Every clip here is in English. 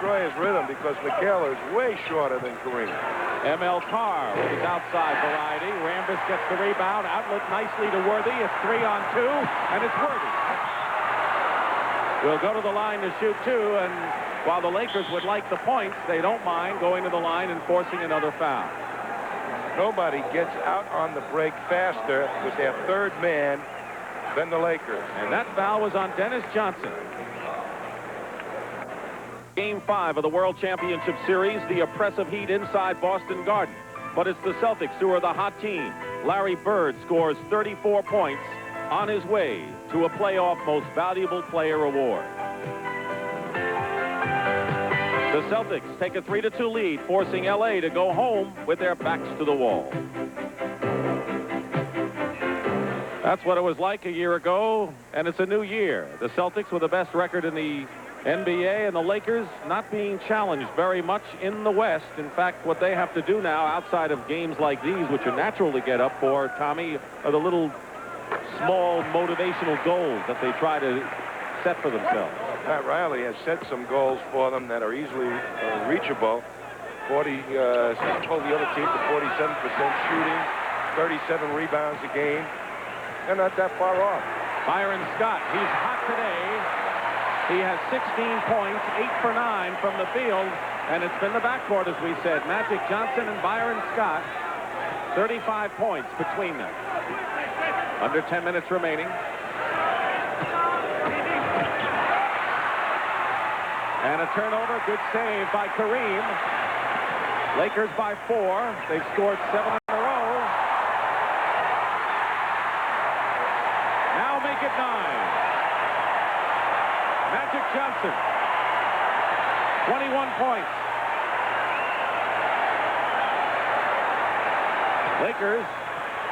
destroy his rhythm because McHale is way shorter than Kareem. ML Carr with his outside variety. Rambis gets the rebound. Outlet nicely to Worthy. It's 3-on-2, and it's Worthy. Will go to the line to shoot two, and while the Lakers would like the points, they don't mind going to the line and forcing another foul. Nobody gets out on the break faster with their third man than the Lakers. And that foul was on Dennis Johnson. Game 5 of the World Championship Series, the oppressive heat inside Boston Garden. But it's the Celtics who are the hot team. Larry Bird scores 34 points on his way to a playoff Most Valuable Player award. The Celtics take a 3-2 lead, forcing LA to go home with their backs to the wall. That's what it was like a year ago, and it's a new year. The Celtics with the best record in the NBA, and the Lakers not being challenged very much in the West. In fact, what they have to do now, outside of games like these, which are natural to get up for, Tommy, are the little small motivational goals that they try to set for themselves. Pat Riley has set some goals for them that are easily reachable. 40, told the other team to 47% shooting, 37 rebounds a game. They're not that far off. Byron Scott, he's hot today. He has 16 points, 8 for 9 from the field, and it's been the backcourt, as we said. Magic Johnson and Byron Scott, 35 points between them. Under 10 minutes remaining. And a turnover, good save by Kareem. Lakers by 4. They've scored 7 in a row. Now make it 9. Magic Johnson, 21 points. Lakers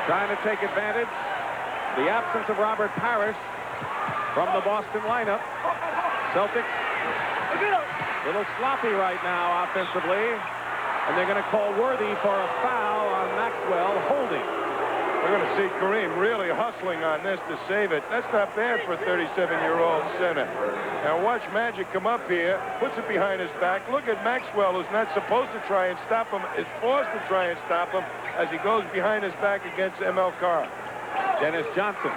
trying to take advantage. The absence of Robert Parrish from the Boston lineup. Celtics a little sloppy right now offensively, and they're going to call Worthy for a foul on Maxwell holding. We're going to see Kareem really hustling on this to save it. That's not bad for a 37-year-old center. Now watch Magic come up here, puts it behind his back. Look at Maxwell, who's not supposed to try and stop him, is forced to try and stop him as he goes behind his back against ML Carr. Dennis Johnson.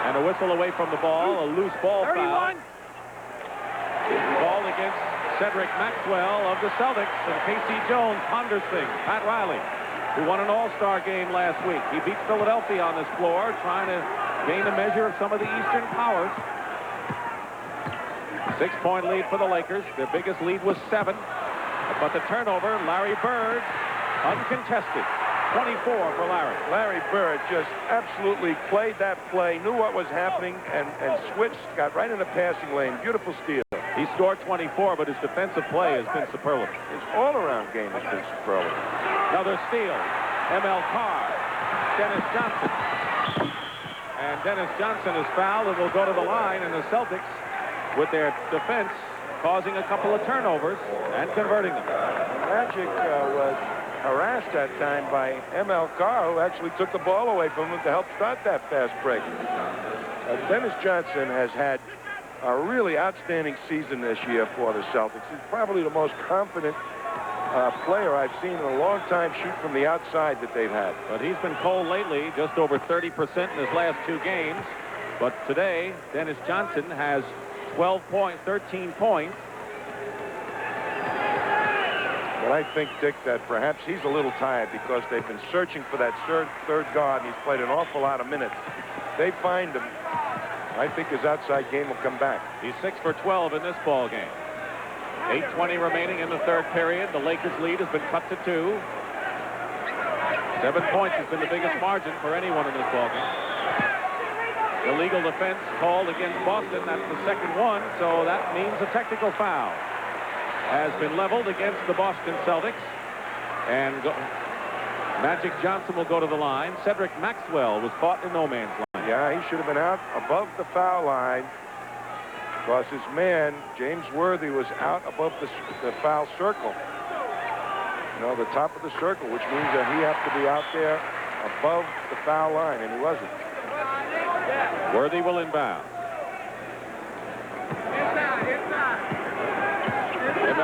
And a whistle away from the ball, a loose ball 31. Foul. Ball against Cedric Maxwell of the Celtics, and Casey Jones ponders things. Pat Riley, who won an all-star game last week. He beat Philadelphia on this floor, trying to gain a measure of some of the Eastern powers. 6-point lead for the Lakers. Their biggest lead was 7. But the turnover, Larry Bird, uncontested. 24 for Larry. Larry Bird just absolutely played that play, knew what was happening, and switched, got right in the passing lane. Beautiful steal. He scored 24, but his defensive play has been superlative. His all-around game has been superlative. Another steal. ML Carr. Dennis Johnson. And Dennis Johnson is fouled and will go to the line, and the Celtics, with their defense, causing a couple of turnovers and converting them. Magic was harassed that time by ML Carr, who actually took the ball away from him to help start that fast break. Dennis Johnson has had a really outstanding season this year for the Celtics. He's probably the most confident player I've seen in a long time shoot from the outside that they've had. But he's been cold lately, just over 30% in his last 2 games. But today, Dennis Johnson has 13 points. But I think, Dick, that perhaps he's a little tired because they've been searching for that third guard, and he's played an awful lot of minutes. They find him. I think his outside game will come back. He's 6 for 12 in this ball game. 8:20 remaining in the third period. The Lakers' lead has been cut to 2. 7 points has been the biggest margin for anyone in this ball game. Illegal defense called against Boston. That's the second one, so that means a technical foul has been leveled against the Boston Celtics. And Magic Johnson will go to the line. Cedric Maxwell was caught in no man's land. Yeah, he should have been out above the foul line because his man, James Worthy, was out above the foul circle. You know, the top of the circle, which means that he has to be out there above the foul line, and he wasn't. Worthy will inbound.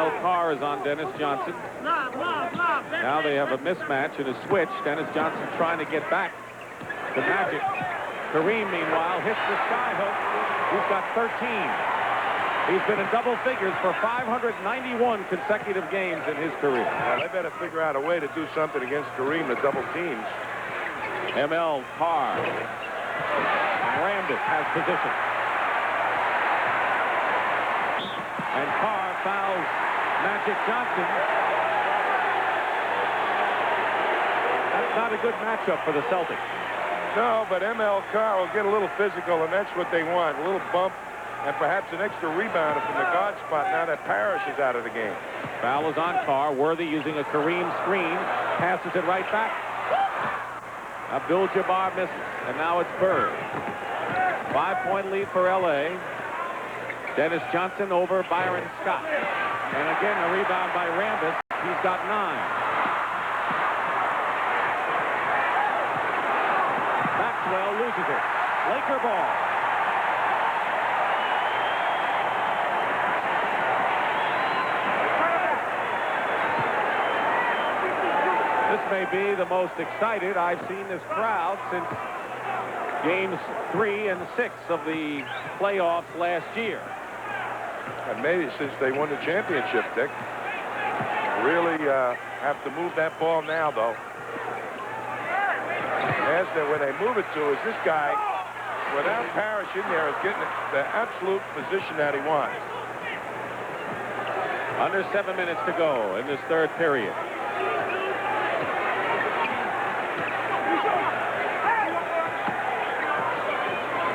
ML Carr is on Dennis Johnson. Now they have a mismatch and a switch. Dennis Johnson trying to get back to Magic. Kareem, meanwhile, hits the skyhook. He's got 13. He's been in double figures for 591 consecutive games in his career. Well, they better figure out a way to do something against Kareem, the double teams. ML Carr. Rambis has position. And Carr fouls Magic Johnson. That's not a good matchup for the Celtics. No, but ML Carr will get a little physical, and that's what they want. A little bump and perhaps an extra rebounder from the guard spot now that Parrish is out of the game. Foul is on Carr. Worthy using a Kareem screen. Passes it right back. Abdul-Jabbar misses. And now it's Bird. 5-point lead for L.A. Dennis Johnson over Byron Scott. And again, a rebound by Rambis. He's got 9. Maxwell loses it. Laker ball. This may be the most excited I've seen this crowd since games 3 and 6 of the playoffs last year. And maybe since they won the championship, Dick. Really have to move that ball now, though. As where they move it to is this guy, without Parrish in there, is getting the absolute position that he wants. Under 7 minutes to go in this third period.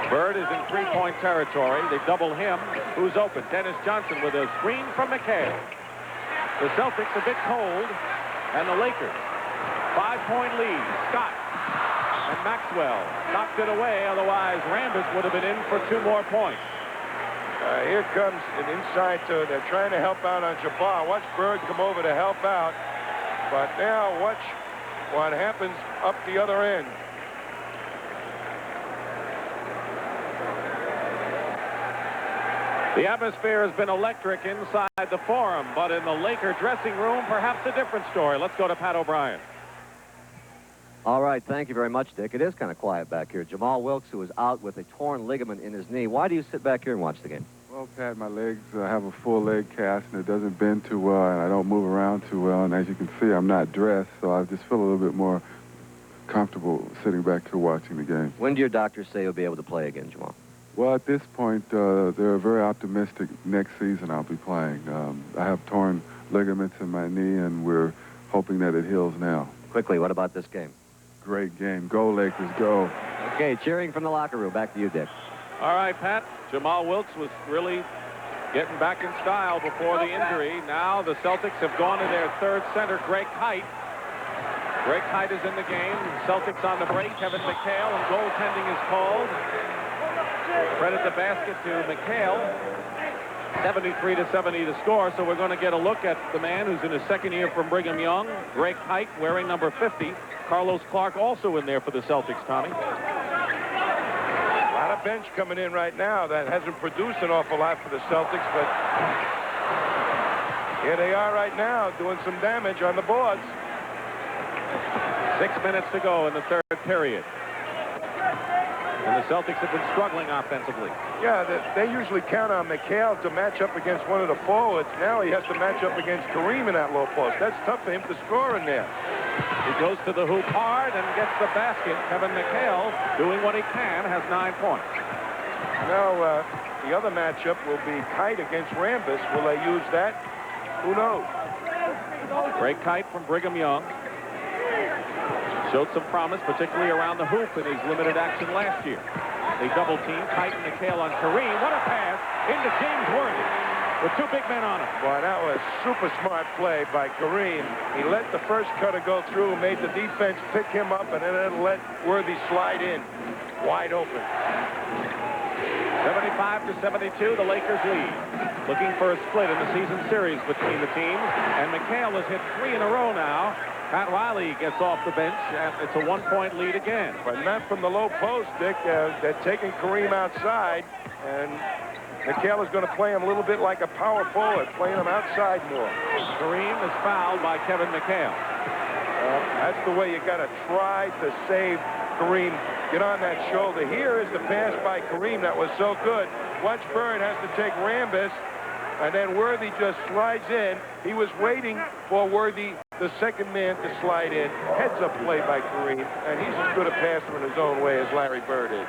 Bird is in three-point territory. They double him. Who's open? Dennis Johnson with a screen from McHale. The Celtics a bit cold, and the Lakers 5-point lead. Scott and Maxwell knocked it away. Otherwise, Rambis would have been in for 2 more points. Here comes an inside to. They're trying to help out on Jabbar. Watch Bird come over to help out. But now watch what happens up the other end. The atmosphere has been electric inside the Forum, but in the Laker dressing room, perhaps a different story. Let's go to Pat O'Brien. All right, thank you very much, Dick. It is kind of quiet back here. Jamal Wilkes, who is out with a torn ligament in his knee. Why do you sit back here and watch the game? Well, Pat, my legs have a full leg cast, and it doesn't bend too well, and I don't move around too well. And as you can see, I'm not dressed, so I just feel a little bit more comfortable sitting back here watching the game. When do your doctors say you'll be able to play again, Jamal? Well, at this point, they're very optimistic next season I'll be playing. I have torn ligaments in my knee, and we're hoping that it heals now. Quickly, what about this game? Great game. Go, Lakers, go. Okay, cheering from the locker room. Back to you, Dick. All right, Pat. Jamal Wilkes was really getting back in style before the injury. Now the Celtics have gone to their third center, Greg Kite. Greg Kite is in the game. Celtics on the break. Kevin McHale, and goaltending is called. Credit the basket to McHale. 73-70 the score, so we're going to get a look at the man who's in his second year from Brigham Young, Greg Kite, wearing number 50. Carlos Clark also in there for the Celtics, Tommy. A lot of bench coming in right now that hasn't produced an awful lot for the Celtics, but here they are right now doing some damage on the boards. 6 minutes to go in the third period. And the Celtics have been struggling offensively. Yeah, they usually count on McHale to match up against one of the forwards. Now he has to match up against Kareem in that low post. That's tough for him to score in there. He goes to the hoop hard and gets the basket. Kevin McHale, doing what he can, has 9 points. Now, the other matchup will be Kite against Rambis. Will they use that? Who knows? Greg Kite from Brigham Young. Showed some promise, particularly around the hoop in his limited action last year. They double team, Kite and McHale on Kareem. What a pass into James Worthy with 2 big men on him. Boy, that was super smart play by Kareem. He let the first cutter go through, made the defense pick him up, and then let Worthy slide in. Wide open. 75-72, the Lakers lead. Looking for a split in the season series between the teams. And McHale has hit 3 in a row now. Pat Riley gets off the bench, and it's a 1-point lead again. But not from the low post, Dick. They're taking Kareem outside, and McHale is going to play him a little bit like a power forward, playing him outside more. Kareem is fouled by Kevin McHale. That's the way you got to try to save Kareem. Get on that shoulder. Here is the pass by Kareem that was so good. Watch Bird has to take Rambis, and then Worthy just slides in. He was waiting for Worthy, the second man, to slide in. Heads-up play by Kareem, and he's as good a passer in his own way as Larry Bird is.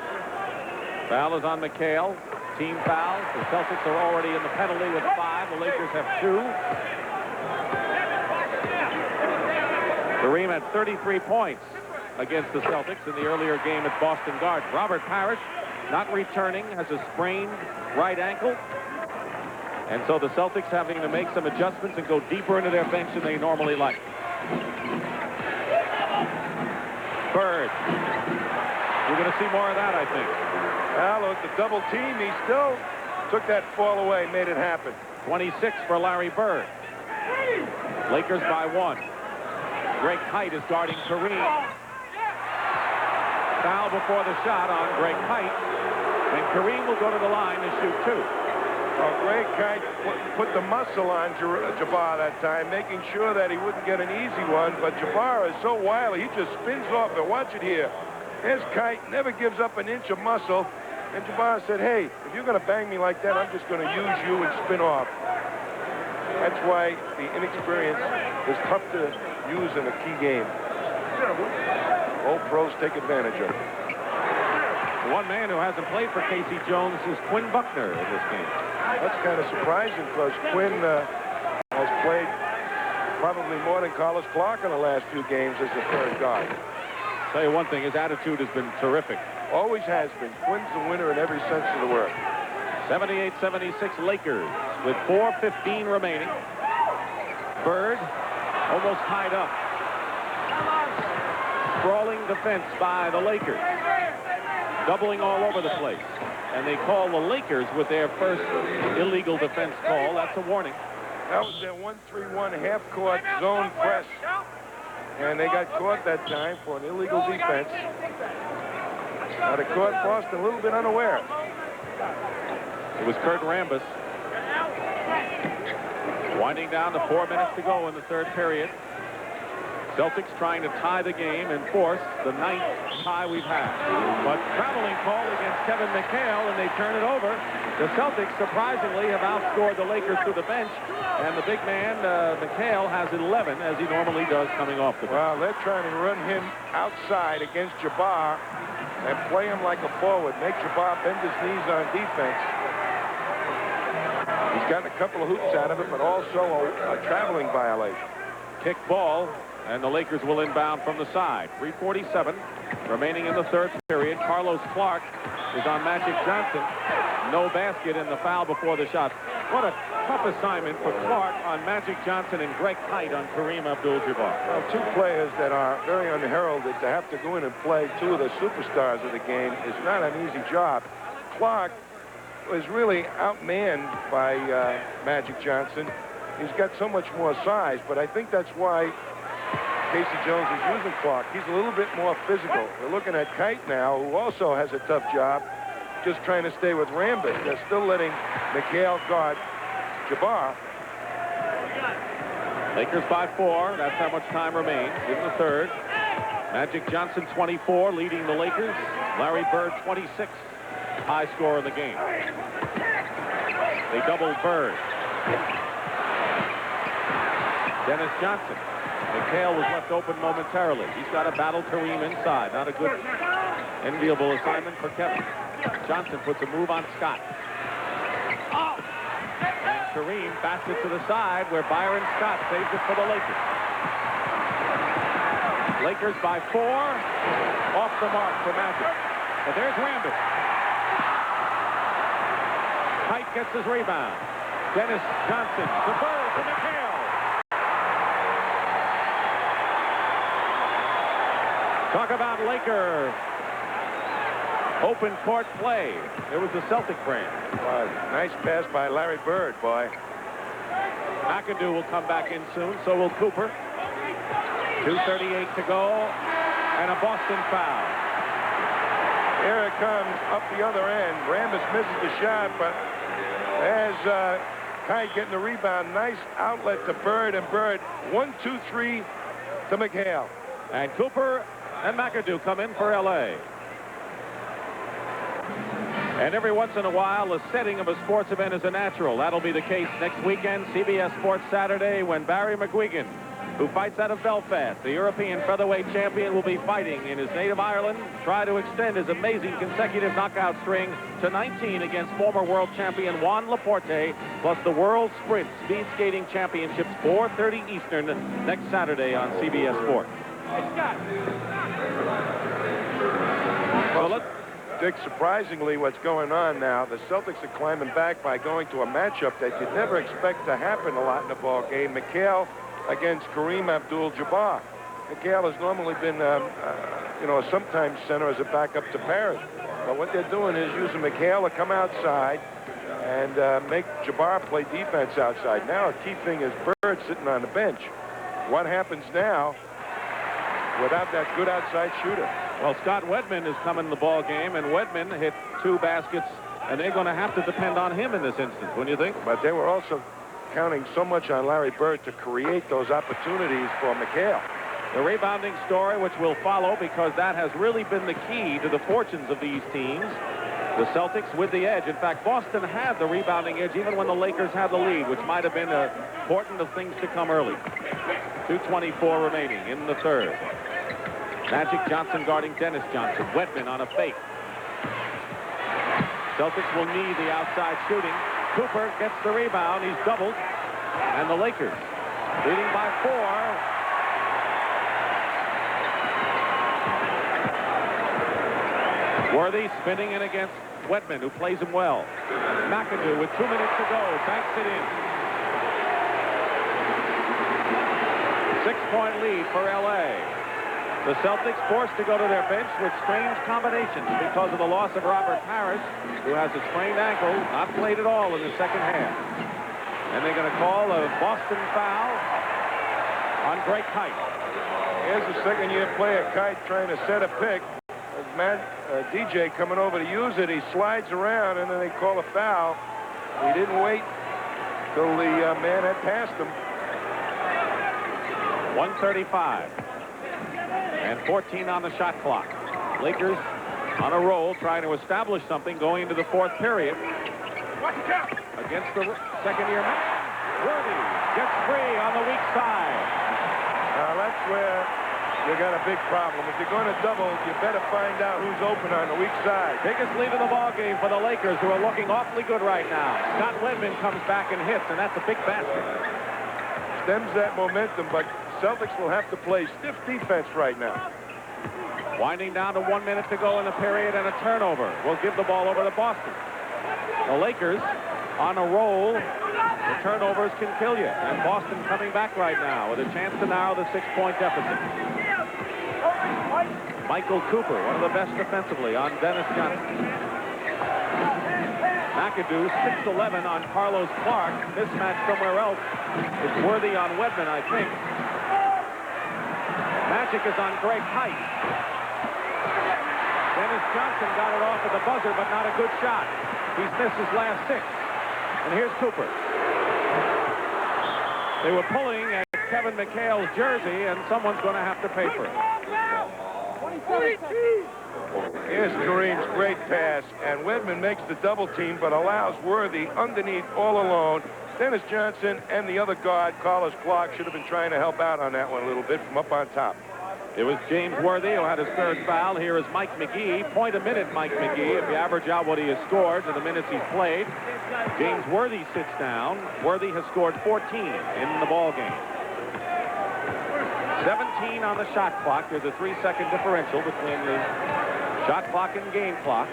Foul is on McHale. Team fouls. The Celtics are already in the penalty with 5. The Lakers have 2. Kareem had 33 points against the Celtics in the earlier game at Boston Garden. Robert Parrish, not returning, has a sprained right ankle. And so the Celtics having to make some adjustments and go deeper into their bench than they normally like. Bird. You're going to see more of that, I think. Well, with the double team, he still took that fall away, made it happen. 26 for Larry Bird. Lakers by 1. Greg Kite is guarding Kareem. Foul before the shot on Greg Kite. And Kareem will go to the line and shoot 2. Well, Greg Kite put the muscle on Jabbar that time, making sure that he wouldn't get an easy one. But Jabbar is so wily, he just spins off it. Watch it here. There's Kite, never gives up an inch of muscle. And Jabbar said, hey, if you're going to bang me like that, I'm just going to use you and spin off. That's why the inexperience is tough to use in a key game. Old pros take advantage of it. One man who hasn't played for Casey Jones is Quinn Buckner in this game. That's kind of surprising because Quinn has played probably more than Carlos Clark in the last few games as the third guard. Tell you one thing, his attitude has been terrific. Always has been. Quinn's the winner in every sense of the word. 78-76 Lakers with 4:15 remaining. Bird almost tied up. Sprawling defense by the Lakers. Doubling all over the place. And they call the Lakers with their first illegal defense call. That's a warning. That was their 1-3-1 half-court zone press. And they got caught that time for an illegal defense. Now, they caught Boston a little bit unaware. It was Kurt Rambis. Winding down to 4 minutes to go in the third period. Celtics trying to tie the game and force the 9th tie we've had. But traveling call against Kevin McHale, and they turn it over. The Celtics, surprisingly, have outscored the Lakers through the bench. And the big man, McHale, has 11, as he normally does coming off the bench. Well, they're trying to run him outside against Jabbar and play him like a forward. Make Jabbar bend his knees on defense. He's gotten a couple of hoops out of it, but also a traveling violation. Kick ball. And the Lakers will inbound from the side. 3:47 remaining in the third period. Carlos Clark is on Magic Johnson. No basket in the foul before the shot. What a tough assignment for Clark on Magic Johnson and Greg Kite on Kareem Abdul-Jabbar. Well, two players that are very unheralded to have to go in and play two of the superstars of the game is not an easy job. Clark was really outmanned by Magic Johnson. He's got so much more size, but I think that's why Casey Jones is using Clark. He's a little bit more physical. We're looking at Kite now, who also has a tough job, just trying to stay with Rambis. They're still letting McHale guard Jabbar. Lakers by 4. That's how much time remains in the third. Magic Johnson, 24, leading the Lakers. Larry Bird, 26. High score in the game. They double Bird. Dennis Johnson. McHale was left open momentarily. He's got to battle Kareem inside. Not a good, enviable assignment for Kevin. Johnson puts a move on Scott. Oh! And Kareem bats it to the side where Byron Scott saves it for the Lakers. Lakers by 4. Off the mark for Magic. But there's Rambis. Kite gets his rebound. Dennis Johnson to Bird to McHale. Talk about Laker open court play. It was the Celtic brand. Nice pass by Larry Bird, boy. McAdoo will come back in soon, so will Cooper. 2:38 to go, and a Boston foul. Here it comes up the other end. Rambis misses the shot, but There's Kite getting the rebound. Nice outlet to Bird, and Bird 1, 2, 3 to McHale. And Cooper and McAdoo come in for L.A. And every once in a while, the setting of a sports event is a natural. That'll be the case next weekend, CBS Sports Saturday, when Barry McGuigan, who fights out of Belfast, the European featherweight champion, will be fighting in his native Ireland, try to extend his amazing consecutive knockout string to 19 against former world champion Juan Laporte, plus the World Sprint Speed Skating Championships, 4:30 Eastern, next Saturday on CBS Sports. Well, Dick, surprisingly, what's going on now, the Celtics are climbing back by going to a matchup that you'd never expect to happen a lot in a ball game. McHale against Kareem Abdul-Jabbar. McHale has normally been, you know, a sometimes center as a backup to Parrish. But what they're doing is using McHale to come outside and make Jabbar play defense outside. Now, a key thing is Bird sitting on the bench. What happens now without that good outside shooter? Well, Scott Wedman is coming in the ball game, and Wedman hit 2 baskets, and they're going to have to depend on him in this instance, wouldn't you think? But they were also counting so much on Larry Bird to create those opportunities for McHale. The rebounding story, which will follow, because that has really been the key to the fortunes of these teams. The Celtics with the edge. In fact, Boston had the rebounding edge even when the Lakers had the lead, which might have been important of things to come early. 2:24 remaining in the third. Magic Johnson guarding Dennis Johnson. Wedman on a fake. Celtics will need the outside shooting. Cooper gets the rebound. He's doubled. And the Lakers leading by 4. Worthy spinning in against Wedman, who plays him well. McAdoo with 2 minutes to go. Banks it in. 6-point lead for L.A. The Celtics forced to go to their bench with strange combinations because of the loss of Robert Parrish, who has a sprained ankle, not played at all in the second half. And they're going to call a Boston foul on Greg Kite. Here's the second-year player, Kite, trying to set a pick. DJ coming over to use it. He slides around, and then they call a foul. He didn't wait till the man had passed him. 1:35. And 14 on the shot clock. Lakers on a roll, trying to establish something going into the fourth period. Against the second-year man. Worthy gets free on the weak side. Now, that's where you got a big problem. If you're going to double, you better find out who's open on the weak side. Biggest lead of the ball game for the Lakers, who are looking awfully good right now. Scott Wedman comes back and hits, and that's a big basket. Stems that momentum, but Celtics will have to play stiff defense right now. Winding down to 1 minute to go in the period, and a turnover will give the ball over to Boston. The Lakers on a roll. The turnovers can kill you. And Boston coming back right now with a chance to narrow the 6-point deficit. Michael Cooper, one of the best defensively, on Dennis Johnson. McAdoo, 6'11" on Carlos Clark. Mismatch somewhere else. It's Worthy on Wedman, I think. Magic is on Greg Kite. Dennis Johnson got it off at the buzzer, but not a good shot. He's missed his last 6. And here's Cooper. They were pulling at Kevin McHale's jersey, and someone's going to have to pay for it. Here's Kareem's great pass, and Wedman makes the double team, but allows Worthy underneath all alone. Dennis Johnson and the other guard, Carlos Clark, should have been trying to help out on that one a little bit from up on top. It was James Worthy who had his third foul. Here is Mike McGee. Point a minute, Mike McGee, if you average out what he has scored to the minutes he's played. James Worthy sits down. Worthy has scored 14 in the ball game. 17 on the shot clock. There's a 3-second differential between the shot clock and game clock.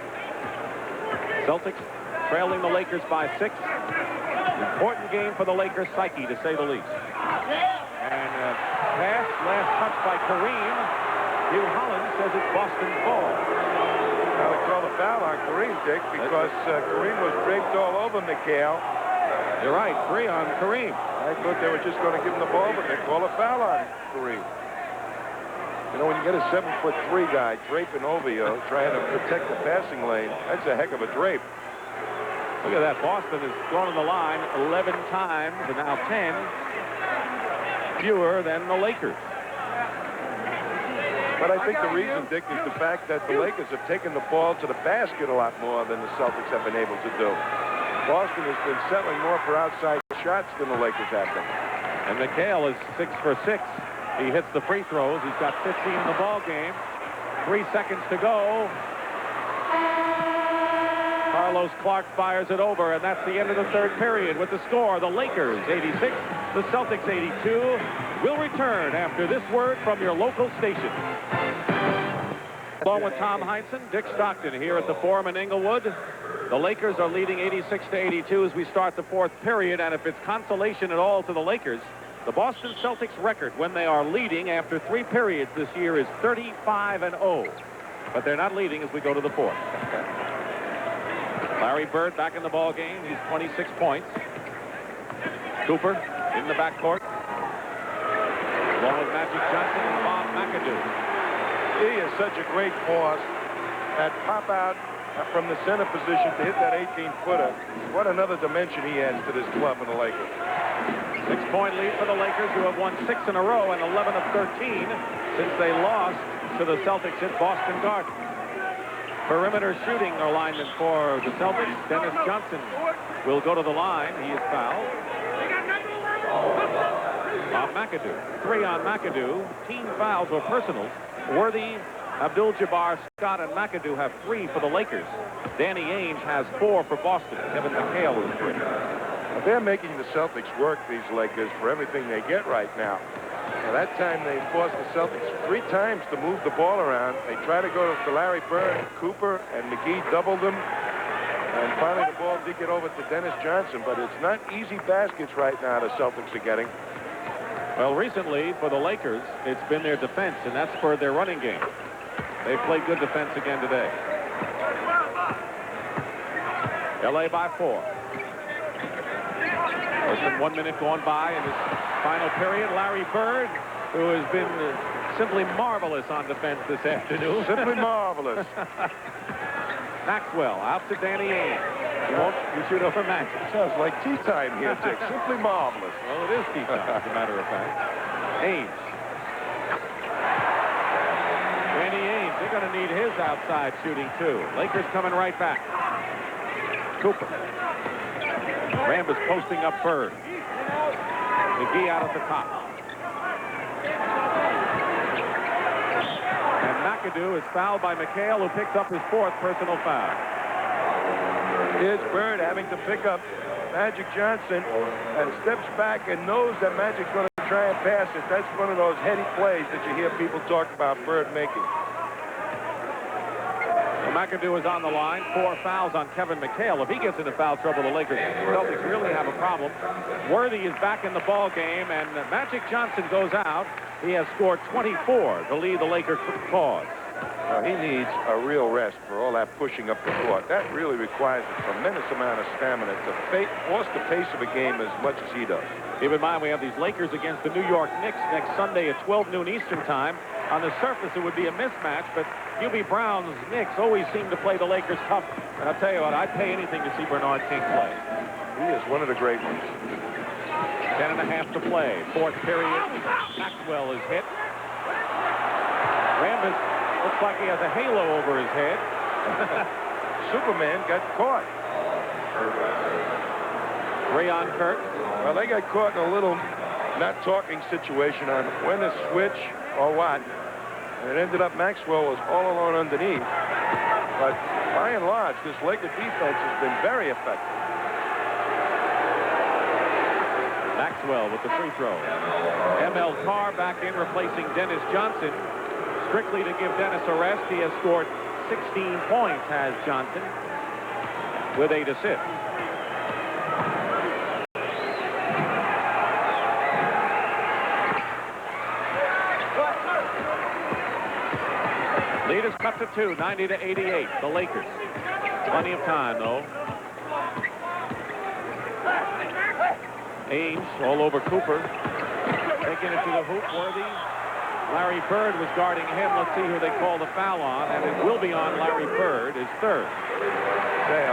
Celtics trailing the Lakers by 6. Important game for the Lakers' psyche, to say the least. And pass, last touch by Kareem. Hugh Holland says it's Boston's ball. Now they call the foul on Kareem, Dick, because Kareem was draped all over McHale. You're right, 3 on Kareem. I thought they were just going to give him the ball, but they call a foul on Kareem. You know, when you get a 7'3" guy draping over you, trying to protect the passing lane, that's a heck of a drape. Look at that. Boston has gone on the line 11 times, and now 10 fewer than the Lakers. But I think the reason, Dick, is the fact that the Lakers have taken the ball to the basket a lot more than the Celtics have been able to do. Boston has been settling more for outside shots than the Lakers have been. And McHale is 6 for 6. He hits the free throws. He's got 15 in the ball game. 3 seconds to go. Carlos Clark fires it over, and that's the end of the third period with the score. The Lakers 86, the Celtics 82. We'll return after this word from your local station. Along with Tom Heinsohn, Dick Stockton here at the Forum in Inglewood. The Lakers are leading 86-82 as we start the fourth period, and if it's consolation at all to the Lakers, the Boston Celtics record when they are leading after 3 periods this year is 35-0. But they're not leading as we go to the fourth. Larry Bird back in the ball game. He's 26 points. Cooper in the backcourt. Along with Magic Johnson and Bob McAdoo. He is such a great force. That pop out from the center position to hit that 18-footer. What another dimension he adds to this club and the Lakers. 6-point lead for the Lakers, who have won 6 in a row and 11 of 13 since they lost to the Celtics at Boston Garden. Perimeter shooting alignment for the Celtics. Dennis Johnson will go to the line. He is fouled. Bob McAdoo. 3 on McAdoo. Team fouls or personals. Worthy, Abdul-Jabbar, Scott, and McAdoo have 3 for the Lakers. Danny Ainge has 4 for Boston. Kevin McHale is 3. They're making the Celtics work, these Lakers, for everything they get right now. That time they forced the Celtics 3 times to move the ball around. They tried to go to Larry Bird, Cooper, and McGee doubled them. And finally the ball did get over to Dennis Johnson, but it's not easy baskets right now the Celtics are getting. Well, recently for the Lakers, it's been their defense, and that's for their running game. They've played good defense again today. LA by 4. Less than 1 minute gone by in this final period. Larry Bird, who has been simply marvelous on defense this afternoon. Simply marvelous. Maxwell out to Danny Ainge. You shoot over Magic. Sounds like tea time here, Dick. Simply marvelous. Well, it is tea time, as a matter of fact. Ainge. Danny Ainge, they're going to need his outside shooting, too. Lakers coming right back. Cooper. Rambis posting up Bird. McGee out at the top. And McAdoo is fouled by McHale, who picks up his 4th personal foul. Here's Bird having to pick up Magic Johnson and steps back and knows that Magic's going to try and pass it. That's one of those heady plays that you hear people talk about Bird making. McAdoo is on the line. 4 fouls on Kevin McHale. If he gets into foul trouble, the Lakers Celtics really have a problem. Worthy is back in the ball game, and Magic Johnson goes out. He has scored 24 to lead the Lakers cause. He needs a real rest for all that pushing up the court. That really requires a tremendous amount of stamina to force the pace of a game as much as he does. Keep in mind, we have these Lakers against the New York Knicks next Sunday at 12 noon Eastern time. On the surface, it would be a mismatch, but UB Brown's Knicks always seem to play the Lakers tough. And I'll tell you what, I'd pay anything to see Bernard King play. He is one of the great ones. 10.5 to play. 4th period. Maxwell is hit. Rambis looks like he has a halo over his head. Superman got caught. 3 on Kirk. Well, they got caught in a little not talking situation on when to switch or what. And it ended up Maxwell was all alone underneath. But by and large, this Laker defense has been very effective. Maxwell with the free throw. M.L. Carr back in replacing Dennis Johnson. Strictly to give Dennis a rest. He has scored 16 points, has Johnson, with 8 assists. Lead is cut to 2, 90-88, the Lakers. Plenty of time, though. Ainge all over Cooper. Taking it to the hoop. Worthy. Larry Bird was guarding him. Let's see who they call the foul on, and it will be on Larry Bird, his 3rd.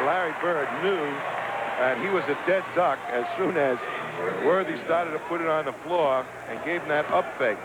Larry Bird knew And he was a dead duck as soon as Worthy started to put it on the floor and gave him that up fake.